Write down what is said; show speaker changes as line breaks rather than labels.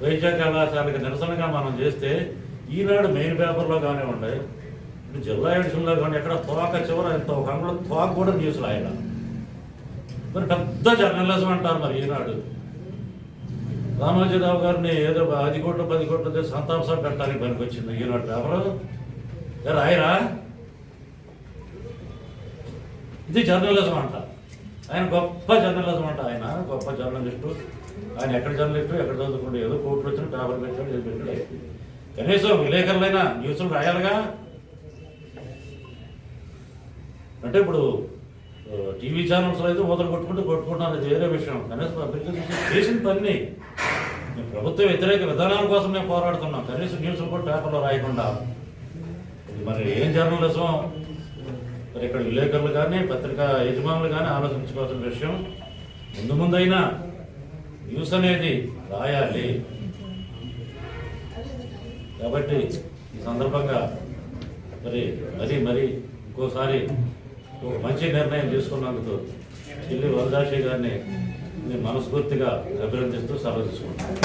వైద్య కళాశాలకు నిరసనగా మనం చేస్తే ఈనాడు మెయిన్ పేపర్లో కానివ్వండి, ఇప్పుడు జిల్లా ఎడిషన్లో కానీ ఎక్కడ తోక చివర ఎంత ఒక అంగంలో తోక కూడా న్యూస్లు ఆయన మరి పెద్ద జర్నలిజం అంటారు. మరి ఈనాడు రామోజీరావు గారిని ఏదో 10 కోట్లు 10 కోట్లు సంతాప సభ పెట్టడానికి పనికి వచ్చింది ఈనాడు పేపరు. రాయరా? ఇది జర్నలిజం అంట. ఆయన గొప్ప జర్నలిజం అంట. ఆయన గొప్ప జర్నలిస్టు. ఆయన ఎక్కడ జర్నలిస్టు, ఎక్కడ చదువుకుంటే ఏదో కోట్లు వచ్చిన పేపర్ పెట్టాడు, ఏదో పెట్టాడు. కనీసం విలేకరులైనా న్యూస్లు రాయాలిగా. అంటే ఇప్పుడు టీవీ ఛానల్స్లో అయితే ఊతలు కొట్టుకుంటున్నారు, అది వేరే విషయం. కనీసం పబ్లిక్ చేసిన పని ప్రభుత్వ వ్యతిరేక విధానాల కోసం మేము పోరాడుతున్నాం. కనీసం న్యూస్లు కూడా పేపర్లో రాయకుండా ఇది మరి ఏం జర్నలిజం? మరి ఇక్కడ విలేకరులు కానీ పత్రికా యజమానులు కానీ ఆలోచించుకోవాల్సిన విషయం. ముందైనా న్యూస్ అనేది రాయాలి. కాబట్టి ఈ సందర్భంగా మరి ఇంకోసారి ఒక మంచి నిర్ణయం తీసుకున్నందుకు పిల్లి వరదాశి గారిని మనస్ఫూర్తిగా అభినందిస్తూ సెలవు తీసుకుంటాను.